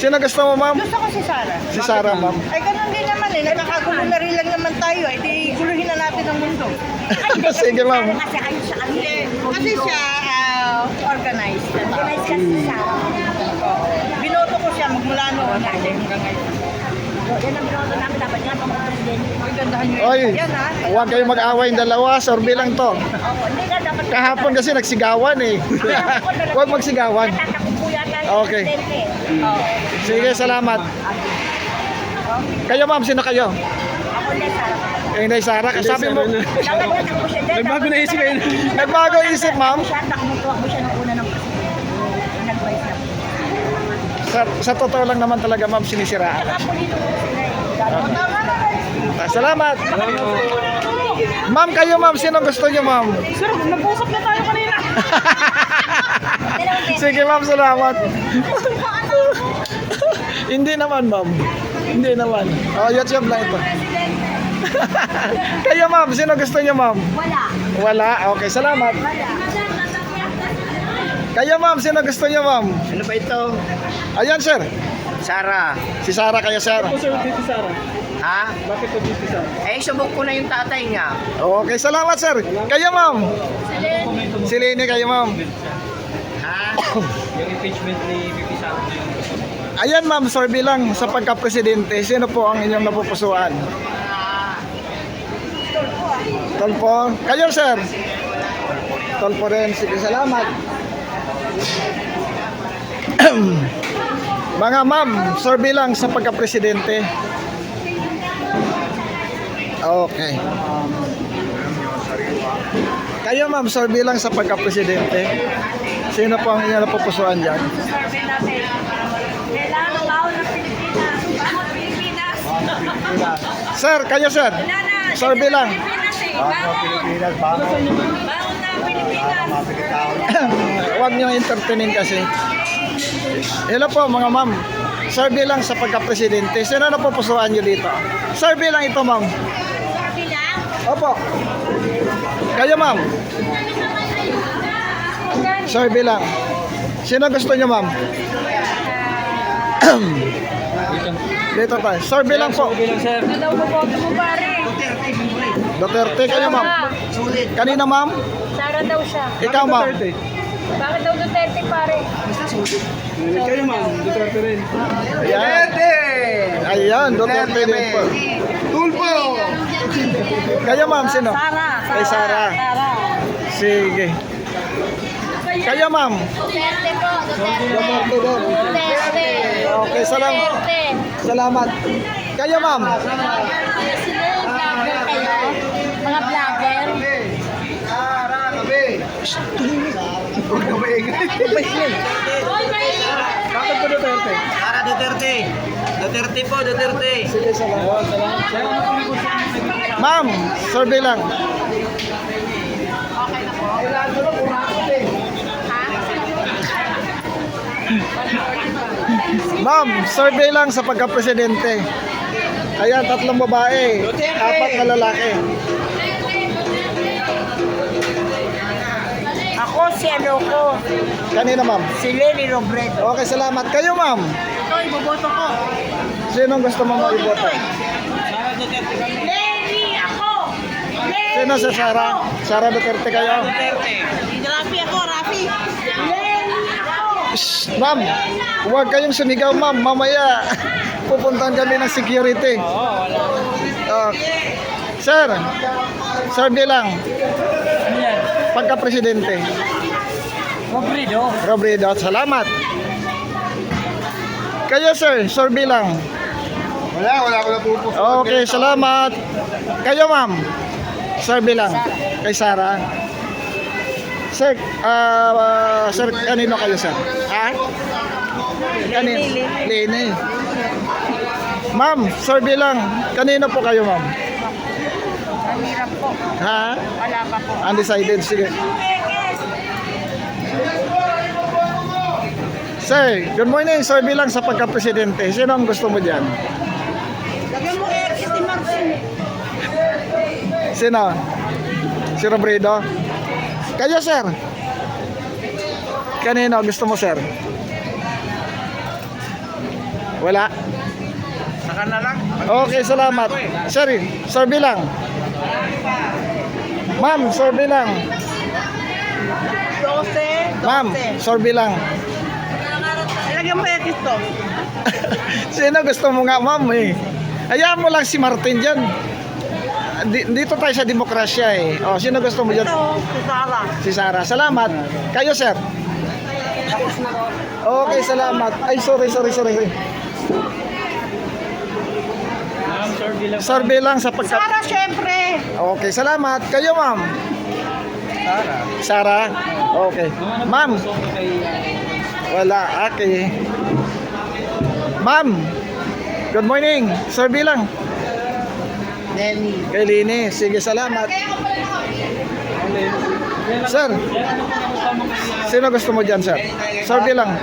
Sino gusto mo ma'am? Gusto ko si Sara. Si Sara ma'am. Ay, ganun din naman eh. Nagkakagulo na rin lang naman tayo. Ay, di guluhin na natin ang mundo. Sige ma'am. Kasi ayun siya kami. Kasi siya organized. Organize kasi si Sara. Binoto ko siya magmula noon. Hanggang ngayon. Yan ang binoto namin. Dapat nga pang presidente. Ay, gandahan nyo Oy, yan ha. huwag kayong mag-away yung dalawa. Survey lang to. Oo, hindi nga dapat. Kahapon kasi nagsigawan eh. Huwag magsigawan. Tatakbo po yata yung Okay. presidente. Sige, salamat. Kayo ma'am, sino kayo? Ako din, Sara. Inday Sara, sabi mo, Dapat tatakbo siya. Nagbago na isip kayo. nagbago isip ma'am. Siya, takbo siya ng una ng presidente. Nag-vice na. Sa totoo lang naman talaga ma'am, sinisiraan. Saka polito po sila eh. Salamat. Ma'am, kayo ma'am, sino gusto niyo ma'am? Sir, nag-usap na tayo kanina. Sige ma'am, salamat. Hindi naman ma'am. Hindi naman. YouTube lang ito. Kayo ma'am, sino gusto niyo ma'am? Wala. Wala? Okay, salamat. Kayo ma'am, sino gusto niyo ma'am? Ano ba ito? Ayan sir. Sara. Si Sara kayo sir. Sir, dito Sara. Ha? Bakit po dito Sara? Eh, subok ko na yung tatay niya. Okay, salamat sir. Kayo ma'am. Si Leni kayo ma'am. Ha? Yung impeachment ni VP Sara. Ayan ma'am, survey lang sa pagka-presidente. Sino po ang inyong napupusuan? Tolpo. Kayo sir. Tolpo rin. Sige, salamat. Mga ma'am, survey lang sa pagka-presidente. Okay. Kayo ma'am, survey lang sa pagka-presidente. Sino po ang inyong napupusuan dyan? Survey natin. Kailangan ng bawal ng Pilipinas. Bawal Pilipinas. Sir, kayo sir. Survey lang. Pilipinas eh. Bawal na Pilipinas. Huwag niyo entertainin kasi. Hello po mga ma'am. Survey lang sa pagka-presidente. Sino na pupusuan niyo dito? Survey lang ito ma'am. Survey lang. Opo. Kayo ma'am. Ano naman Survey lang. Sino gusto niyo, ma'am? Dito tayo. Survey lang po. Bilang sir. Ano daw boboto mo pare? Duterte kayo, ma'am. Kanina, ma'am? Sara daw siya. Ikaw, ma'am. Bakit daw Duterte pare? Kayo ma'am, Duterte rin. Ayan. Ayan, Duterte din po. Tulpo! Kayo, ma'am, sino? Sara. Kay Sara. Sige. Kayo, ma'am. Duterte po, Duterte. Duterte din. Duterte. Okay, salamat. Duterte. Salamat. Kayo, ma'am. Sino yung vlogger kayo? Mga vlogger? Bakit po Duterte? Sara Duterte. Duterte po, Duterte. Sige, salamat. Ma'am, survey lang. Ma'am, survey lang sa pagka-presidente. Ayan, 3 babae, 4 na lalaki. Ako si ano ko, Kanina, ma'am. si Lenny Robredo. Okay, salamat. Kayo, ma'am. Ito, iboboto ko. Sinong gusto mo maiboto? Lenny ako! Sino si Sara? Sara Duterte kayo? Rafi ako, Rafi! Lenny ako! Shh, ma'am, huwag kayong sumigaw, ma'am. Mamaya, pupuntahan kami ng security. Sir, survey lang. Pagka-presidente. Robredo, salamat. Kayo, sir, survey lang. Wala ko na pupus. Okay, salamat. Kayo, ma'am, survey lang. Kay Sara. Sir, sir, kanino kayo, sir? Ha? Kanino? Lene. Ma'am, survey lang. Kanino po kayo, ma'am? Ang hirap po. Ha? Wala pa po. Undecided, sige. Sir, good morning. Survey lang sa pagka-presidente. Sino ang gusto mo dyan? Lagyan mo X, si Marcin. Sino? Si Robredo? Kayo, sir? Kanino gusto mo, sir? Wala? Saka na lang. Okay, salamat. Sir, survey lang. Ma'am, survey lang. 12. Ma'am, survey lang. Lagyan mo X to. Sino gusto mo nga, ma'am, eh? Hayaan mo lang si Martin dyan. Dito tayo sa demokrasya, eh. Oh, sino gusto mo dyan? Ito, si Sara. Si Sara. Salamat. Kayo, sir? Okay, salamat. Ay, sorry. Ma'am, survey lang. Survey lang sa pagka... Sara, syempre. Okay, salamat. Kayo, ma'am? Sara. Okay. Ma'am, So, kay wala. Okay. Ma'am, good morning. Survey lang. Lenny. Kay Lini. Sige, salamat. Sir, sino gusto mo dyan, sir? Survey lang.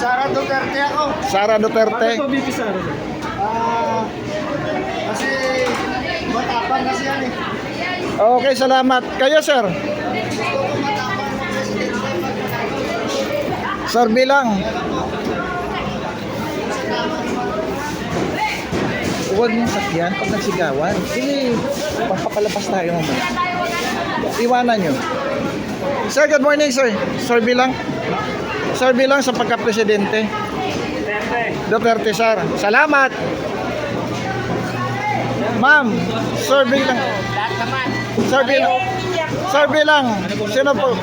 Sara Duterte ako. Sara Duterte. VP Sara. Kasi matapang kasi yan eh. Okay, salamat. Kayo, sir? Survey lang. Huwag mong sakyan pag nagsigawan. Sige, papapalabas tayo mamaya. Iwanan nyo. Sir, good morning, sir. Survey lang. Survey lang sa pagka-presidente. Duterte, sir. Salamat. Ma'am, survey lang. Survey lang. Survey lang. Sino po?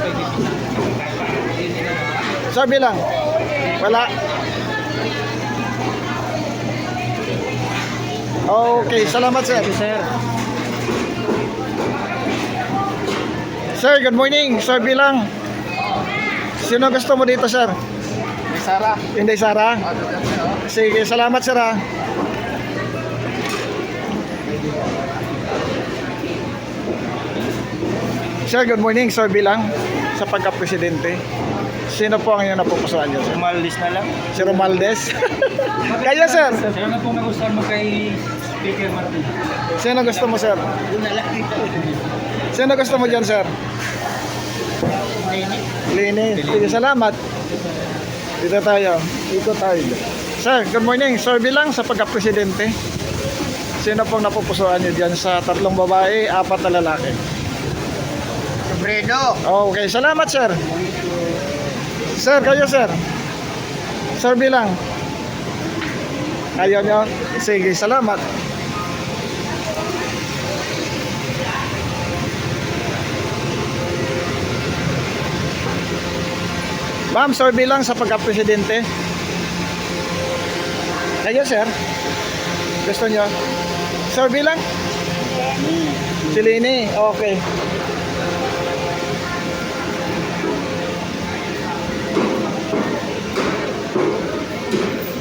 Survey lang. Wala. Okay, salamat, sir. Sir. Sir, good morning. Survey lang. Sino gusto mo dito, sir? Sara. Hindi, Sara? Sige, salamat, sir, ha. Sir, good morning. Survey lang sa pagka-presidente. Sino po ang inyong napupusuan niyo, sir? Umalis na lang. Si Romaldes? Kayo, sir? Sir, ano pong nagustuhan mo kay Speaker Martin? Sino gusto mo, sir? Sino gusto mo dyan, sir? Lini. Sige, salamat. Dito tayo. Ikot tayo. Sir, good morning. Sir, bilang sa pagka-presidente, sino pong napupusuan niyo dyan sa 3 babae, 4 na lalaki? Sobredo. Okay, salamat sir. Sir, kayo sir. Sir bilang. Ayaw nyo? Sige, salamat. Ma'am, sir bilang sa pagka-presidente. Kayo sir. Gusto nyo? Sir bilang? Si Lini. Okay.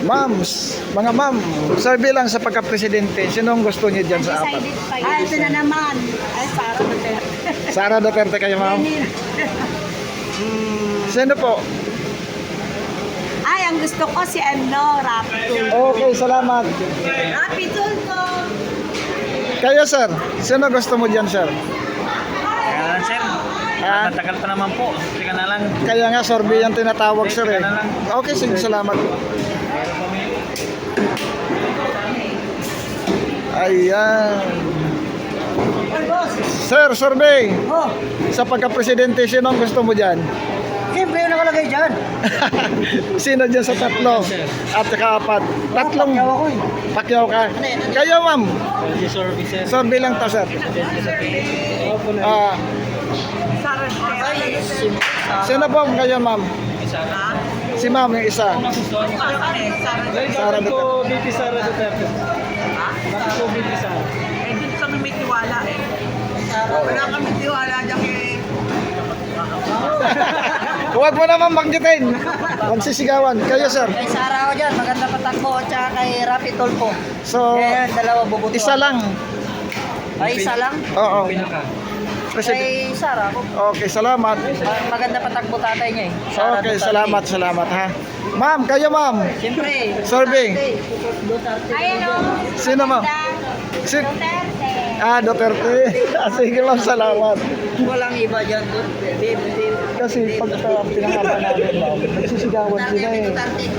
Mga ma'am, sir bilang sa pagka-presidente, sinong gusto niyo dyan sa 4? Ay, ito na naman. Ay, Sara Duterte. Sara Duterte kayo ma'am? Sino po? Ay, ang gusto ko si Rapi Tulfo. Okay, salamat. Rapi Tulfo. Kayo sir, sino gusto mo dyan sir? Kaya sir, Ah, matagal pa naman po. Sige na lang. kaya nga survey yung tinatawag sir eh. Okay, sige, salamat. Ayan. Sir, survey. Oh, Sa pagka-presidente, sino ang gusto mo dyan? siyempre yung nakalagay dyan. Sino dyan sa 3? At saka 4? Tatlong Ako eh. pakyaw ka. Kayo ma'am. Si Sorby, sir. Survey lang to sir. Ah, Sara Duterte. sino po kayo ma'am? Si ma'am yung isa. Sara Duterte. BP Sara Duterte. Bakit po BP Sara? Eh, dito kami may tiwala eh. Wala kami tiwala dyan eh. Huwag mo naman banggitin. Magsisigawan. Kayo sir. Kay Sara ako dyan, maganda patakbo. Tsaka kay Rapi Tulfo. So, Eh, dalawa bubuto. isa lang. Ay, isa lang. Oo. Pinaka. President. Kay Sara ako. Okay, salamat. Maganda patakbo tatay niya eh. Sara Okay, Duterte. salamat ha. Ma'am, kayo ma'am. Siyempre. Survey. Duterte. Ay, ano? Sino ma'am? Si Duterte. Duterte. Sige ma'am, salamat. Walang iba dyan. Kasi pag pinangaba namin ma'am, nagsisigawan sila eh.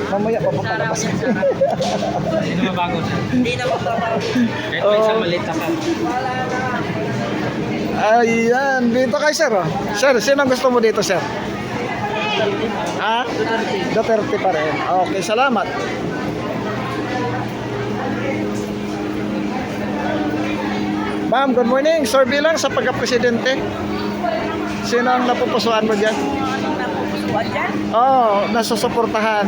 Mamaya papapalabas. Sino mabago, sir? Hindi na magbabago. Kahit may isang maliit na ka. Ayan, dito kay sir. Oh. Sir, sino ang gusto mo dito sir? Ha? Duterte pa rin. Okay, salamat. Ma'am, good morning. Sir bilang sa pagka-presidente. Sino ang napupusuan mo dyan? Napupusuan dyan? Oo, nasusuportahan.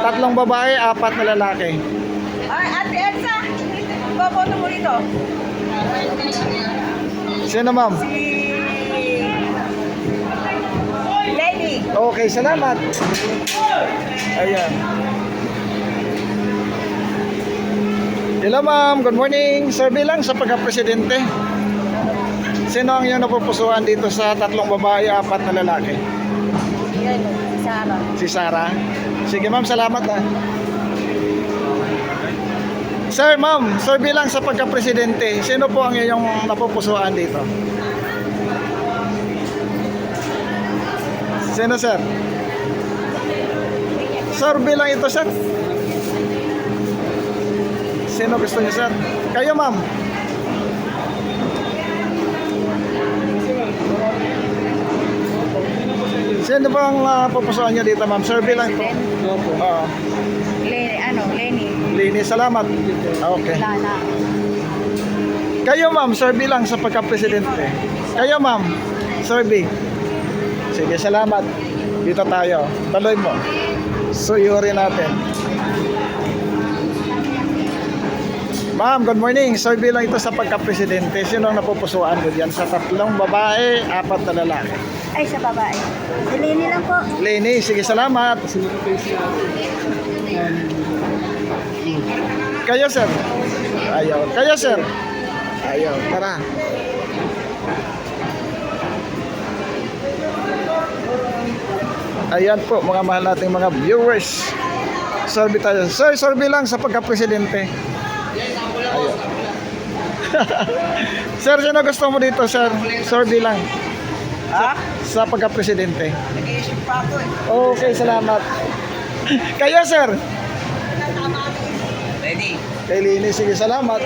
3 babae, 4 na lalaki. Ay, Ate Elsa. Boboto mo rito. Sino ma'am? Lenny. Okay, salamat. Ayan. Hello ma'am, good morning. Sir bilang sa pagka-presidente. Sino ang iyong napupusuan dito sa 3 babae, 4 na lalaki? Yan, Sara. Si Sara. Sige ma'am, salamat ha. Sir ma'am, sir bilang sa pagka-presidente, sino po ang iyong napupusuan dito? Sino sir? Sir bilang ito sir. Sino gusto niyo sir? Kayo ma'am. Sino ba ang napupusuan niyo dito ma'am? Sir bilang ito. Oo. Lenny. Lini, salamat. Okay. Lana. Kayo ma'am, sir bilang sa pagka-presidente. Kayo ma'am, sir B. Sige, salamat. Dito tayo. Tuloy mo. Suyuri natin. Ma'am, good morning. Sir bilang ito sa pagka-presidente. Sino ang napupusuan mo diyan? Sa 3 babae, 4 na lalaki. Ay, sa babae. Si Lenny lang po. Lini, sige, salamat. Kayo sir. Ayaw. Kayo sir. Ayaw. Tara. Ayan po mga mahal nating mga viewers. Survey tayo. Sir, survey lang sa pagka-presidente. Ayaw. Sir, sino gusto mo dito sir? Survey lang. Ha? Sa pagka-presidente. Nag-iisip pa ako eh. Okay, salamat. Kayo, sir? Ready? Kay Lini, sige, salamat.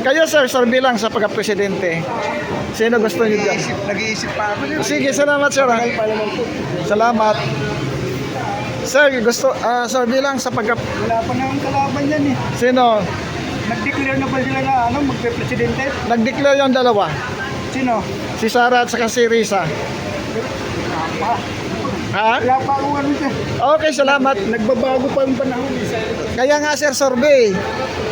Kayo, sir bilang sa pagka-presidente. Sino gusto niyo dyan? Nag-iisip pa ako. Sige, salamat, sir. Salamat. Sir, gusto, sir bilang sa pagka... Wala pa nang kalaban yan eh. Sino? Nag-declare na ba sila na magpe-presidente? Nag-declare yung dalawa. Sino? Si Sara at saka si Risa. Ha? Wala pa akong ano siya. Okay, salamat. Nagbabago pa yung panahon eh. Kaya nga, sir, survey.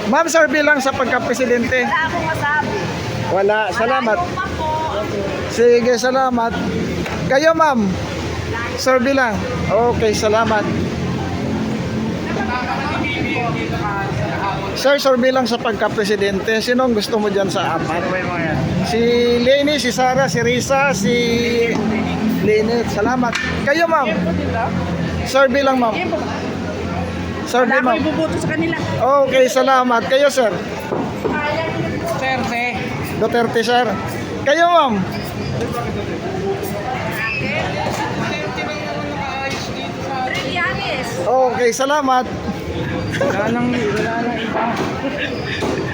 Ma'am, survey lang sa pagka-presidente. Wala akong masabi. Wala, salamat. Ayaw pa po. Sige, salamat. Kayo, ma'am. Survey lang. Okay, salamat. Sir, survey lang sa pagka-presidente. Sino ang gusto mo dyan sa apat? Si Lenny, si Sara, si Risa, si Lenny. Salamat. Kayo, ma'am. Survey lang, ma'am. Survey, Wala ma'am. akong ibubuto sa kanila. Okay, salamat. Kayo, sir. Serte. Duterte, sir. Kayo, ma'am. Trillanes. Okay, salamat.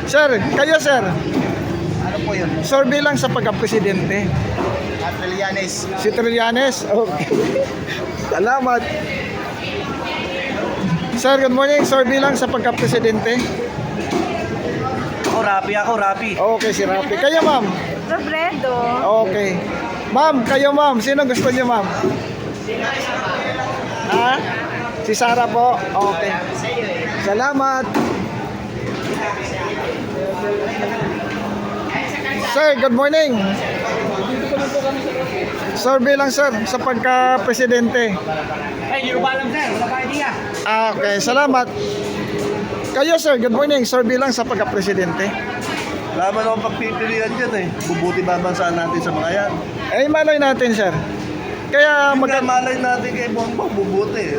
Sir, kayo, sir. Ano po yun? Survey lang sa pagka-presidente. Trillanes. Si Trillanes. Okay. Salamat. Sir, good morning. Survey lang sa pagka-presidente. Ako, Rapi. Okay, si Rafi. Kayo, ma'am. Robredo. Okay. Ma'am, kayo, ma'am. Sino gusto niyo, ma'am? Ha? Si Sara po? Okay. Salamat. Sir, good morning. Survey lang, sir, sa pagka-presidente. Ay, hindi ko ba alam, sir. Wala pa idea. Okay, salamat. Kayo, sir, good morning. Survey lang sa pagka-presidente. Laban akong pagpipilian dyan eh. Bubuti babansaan natin sa mga yan. Eh, malay natin, sir. Kaya Malay natin kay Bongbong, bubuti.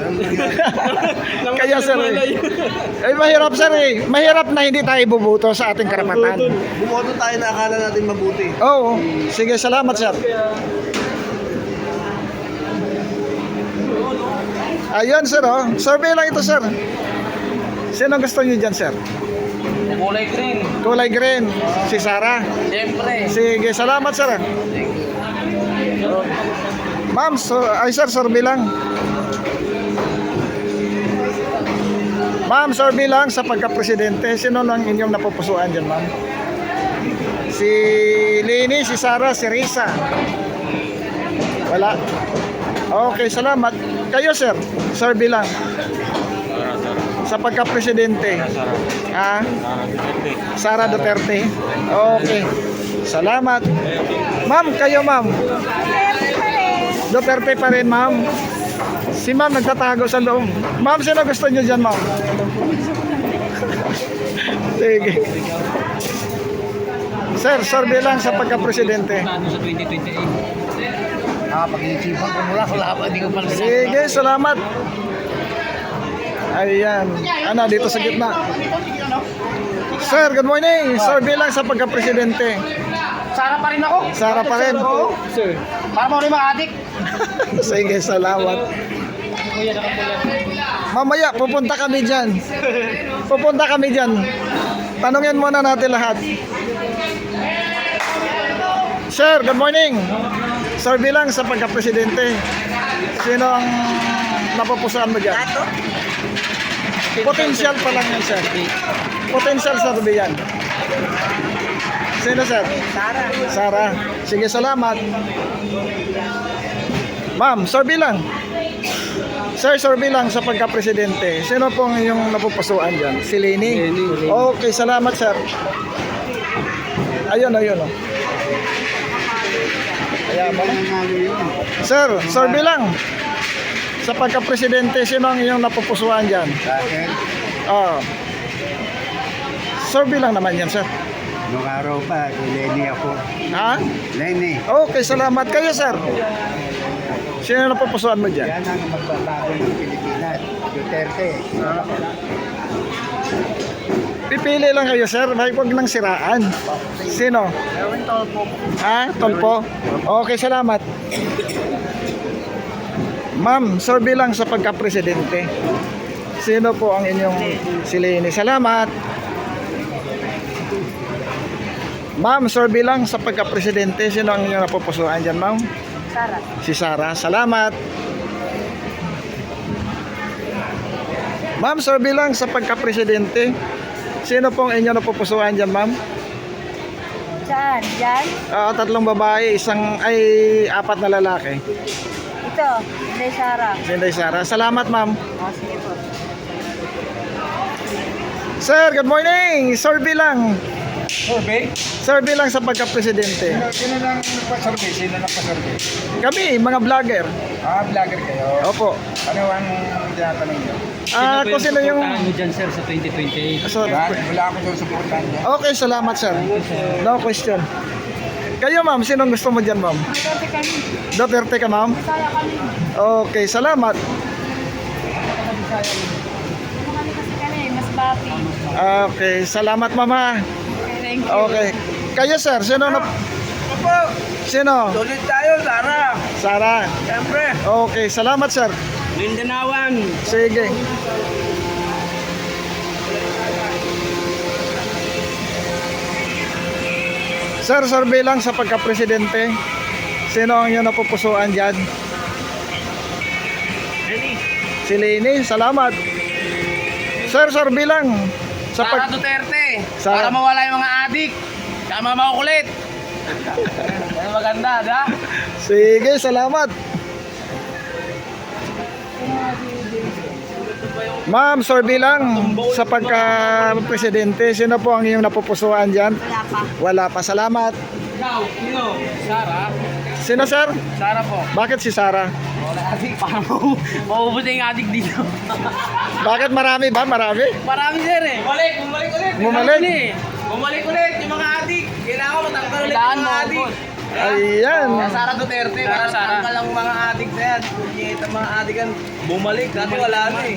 Kaya, sir, eh, mahirap, sir, eh. Mahirap na hindi tayo bubuto sa ating karapatan. Bumoto tayo na akala natin mabuti. Oo. Sige, salamat, sir. Ayun, sir, oh. Survey lang ito, sir. Sino gusto niyo dyan, sir? Kulay green. Kulay green. Si Sara. Siyempre. Sige, salamat, sir. Ma'am, sir, survey lang. Ma'am, survey lang sa pagka-presidente. Sino lang inyong napupusuan dyan, ma'am? Si Lenny, si Sara, si Risa. Wala. Okay, salamat. Kayo, sir, survey lang. Sa pagka-presidente. Ha? Sara Duterte. Okay. Salamat. Ma'am, kayo, ma'am. Duterte pa rin, ma'am. Si ma'am nagtatago sa loob. Ma'am, sino gusto niyo dyan, ma'am? Sige. Sir, survey lang sa pagka-presidente. Ano sa 2028? Pag-iisipan ko mula, wala pa, hindi ko pala Sige, salamat. Ayan. Ano, dito sa gitna. Sir, good morning. Survey lang sa pagka-presidente. Sara pa rin ako. Sara pa rin. Sir. Para mo rin mga adik. Sige, salamat. Mamaya, pupunta kami dyan. Pupunta kami dyan. Tanungin muna natin lahat. Sir, good morning. Survey lang sa pagka-presidente. Sino ang napupusuan mo dyan? Potential pa lang yan, sir. Potential survey yan. Sino, sir? Sara. Sige, salamat. Ma'am, survey lang. Sir, survey lang sa pagka-presidente. Sino pong yung napupusuan dyan? Si Lenny? Okay, salamat, sir. Ayun. Oh. Ayan, sir, survey lang. Sa pagka-presidente, sino ang iyong napupusuan dyan? Oo. Survey lang naman yan, sir. Nung araw pa, Lenny ako. Ha? Lenny. Okay, salamat. Kayo, sir. Sino ang napupusuan mo dyan? Yan ang magbabago ng Pilipinas. Duterte. Pili lang kayo, sir. Huwag nang siraan. Sino? Ha? Tolpo? Okay, salamat. Ma'am, survey lang sa pagka-presidente. Sino po ang inyong silini? Salamat. Ma'am, survey lang sa pagka-presidente. Sino ang inyong napupusuan dyan, ma'am? Sara. Si Sara. Salamat. Ma'am, survey lang sa pagka-presidente. Sino pong inyong napupusuan dyan, ma'am? Saan? Diyan? Tatlong babae, apat na lalaki. Ito. Hindi, Sara. Si Inday Sara. Salamat, ma'am. Sige po. Sir, good morning. Survey lang. Survey? Survey lang sa pagka-presidente. Sino nang nagpa-survey? Sino nagpa-survey? Kami, mga vlogger. Vlogger kayo. Opo. Ano ang tinatanong niyo? Kung sino yung... suportahan mo dyan, sir, sa 2028? So, Wala ako doon supportan niya. okay, salamat, sir. No question. Kayo, ma'am, sinong gusto mo dyan, ma'am? Dati kami. Duterte ka, ma'am? Saya kami. Okay, salamat. Kami kasi kami. Mas bati. Okay, salamat, mama. Thank you. Okay. Kayo, sir, sino na... Opo! Sino? Tulit tayo, Sara! Sara. Siyempre! Okay, salamat, sir. Lindanawan! Sige. Sir, survey lang sa pagka-presidente. Sino ang inyong napupusuan dyan? Si Leni, salamat. Sir, survey lang sa Sara Duterte! Sara. Para mawala yung mga adik! Tama makukulit! Maganda, da? Sige, salamat. Ma'am, survey lang sa pagka-presidente. Sino po ang iyong napupusuan dyan? Wala pa. Wala pa, salamat. Ikaw, sino? Sara? Sino, sir? Sara po. Bakit si Sara? Wala adik. Para maubos na yung adik dito. Bakit marami ba? Marami? Marami sir eh. Bumalik ulit. Bumalik? Bumalik ulit yung mga adik. Kailangan matanggal ulit yung mga adik. Ayan. Sara Duterte, para tanggal ang mga adik na yan. Kung ang mga adik yan, bumalik. Dati wala na eh.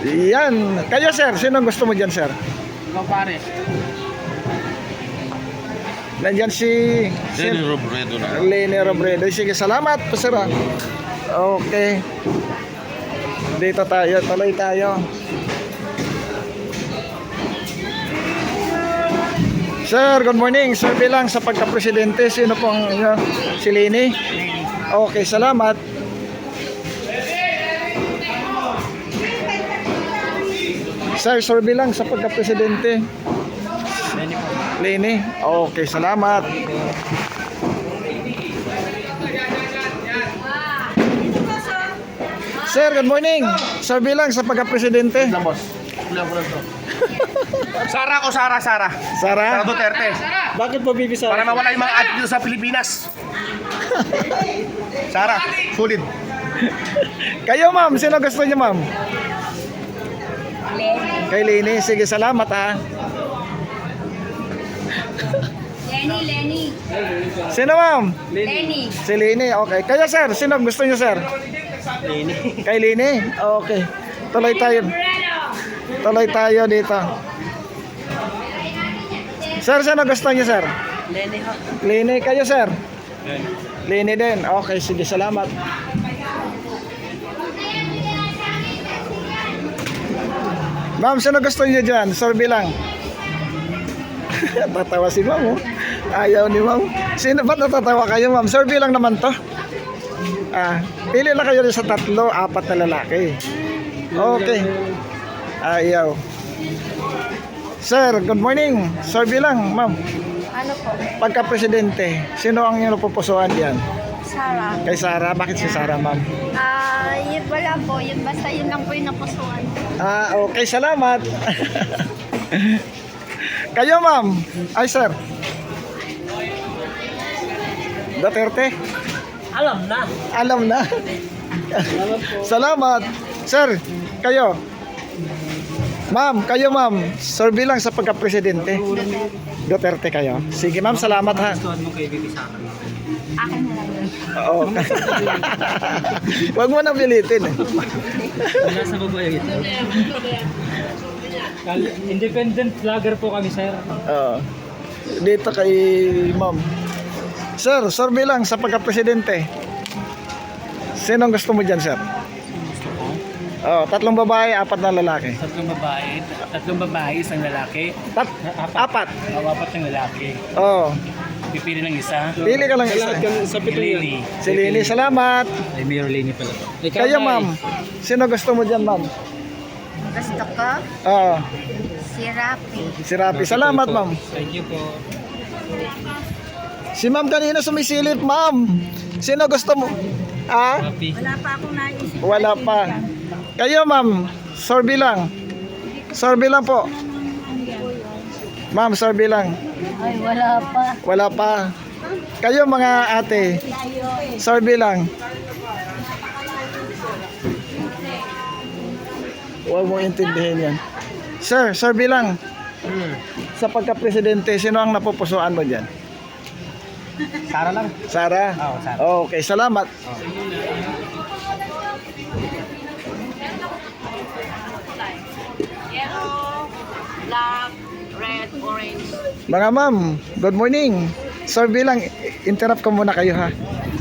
Ayan. Kayo, sir, sino gusto mo dyan, sir? Ibang pare. Nandyan si Robredo na. Leni Robredo. Sige, salamat po, sir. Okay. Dito tayo, tuloy tayo. Sir, good morning. Survey lang sa pagka-presidente. Sino pong si Leni? Okay, salamat. Sir, survey lang sa pagka-presidente. Leni. Okay, salamat. Sir, good morning. Survey lang sa pagka-presidente. Sara ko, Sara. Sara? Sara Duterte. Bakit po Bibi Para Sara? mawala yung mga adik dito sa Pilipinas. Sara, sulit. Kayo, ma'am. Sino gusto niyo, ma'am? Lenny. Kay Leni. Sige, salamat, ha. Lenny. Sino, ma'am? Lenny. Si Leni. Okay. Kayo, sir. Sino gusto niyo, sir? Leni. Kay Leni? Okay. Tuloy tayo. Tuloy tayo dito. Sir, sino gusto niyo, sir? Lenny ho. Leni. Kayo, sir? Leni din. Okay. Sige, salamat. Ma'am, sino gusto niyo dyan? Survey lang. Tatawa si ma'am, oh. Ayaw ni ma'am. Sino ba natatawa kayo, ma'am? Survey lang naman to. Pili lang kayo sa 3, 4 na lalaki. Okay. Ayaw. Sir, good morning. Survey lang, ma'am. Ano po? Pagka-presidente, sino ang inyong napupusuan diyan? Sara. Kay Sara. Bakit si Sara, ma'am? Yun wala po. Yun basta yun lang po yung napusuan. Okay. Salamat. Kayo, ma'am. Ay, sir. Duterte? Alam na. Alam na. Salamat. Sir, kayo. Ma'am, kayo, ma'am. Survey lang sa pagka-presidente. Duterte kayo. Sige, ma'am. Salamat, ha. Gustuhan mo kay Bibi Sara? Akin na lang yun. Oo. Huwag mo na pilitin, eh. Wala sa babae ito. Independent vlogger po kami, sir. Oo. Dito kay ma'am. Sir, survey lang sa pagka-presidente. Sinong gusto mo dyan, sir? Oh, 3 babae, 4 na lalaki. Tatlong babae, isang lalaki. Apat. Apat ng lalaki. Oh, Pipili ng isa. pili ka lang isa. Sa pito yun. Si Lini, salamat. Ay, Mayor Lenny pala. Kayo, ma'am. Sino gusto mo dyan, ma'am? Gusto ko, Oo, si Rapi. si Rapi. Salamat, ma'am. Thank you po. Si ma'am kanina sumisilip, ma'am. Sino gusto mo? Ah? Happy. Wala pa akong naisip. Wala pa. Kayo, ma'am. Survey lang. Survey lang po. Ma'am, survey lang. Ay, wala pa. Wala pa. Kayo, mga ate. Survey lang. Huwag mong intindihin yan. Sir, survey lang. Sa pagka-presidente, sino ang napupusuan mo dyan? Sara lang. Sara? Oo, Sara. Okay, salamat. Yellow, black, red, orange. Mga ma'am, good morning. Survey lang. Interrupt ko muna kayo ha.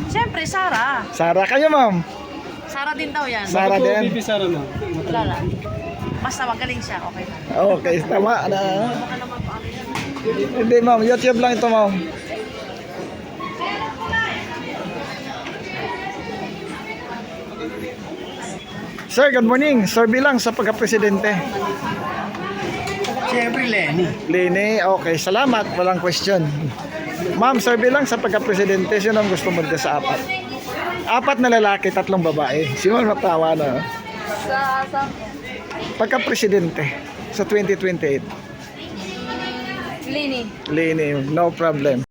Siyempre, Sara. Sara, kayo ma'am. Sara din daw yan. Sara din. Sara mo. Wala lang. Basta magaling siya, okay na. Okay, tama na. Hindi ma'am, YouTube lang ito ma'am. Sir, good morning. Survey lang sa pagka-presidente. Siyempre, Lenny. Lini, okay, salamat. Walang question. Ma'am, survey lang sa pagka-presidente. Sino ang gusto mo dito sa 4? 4 na lalaki, 3 babae. Sino ang matawa na? Sa Pagka-presidente sa 2028. Lini. Lini, no problem.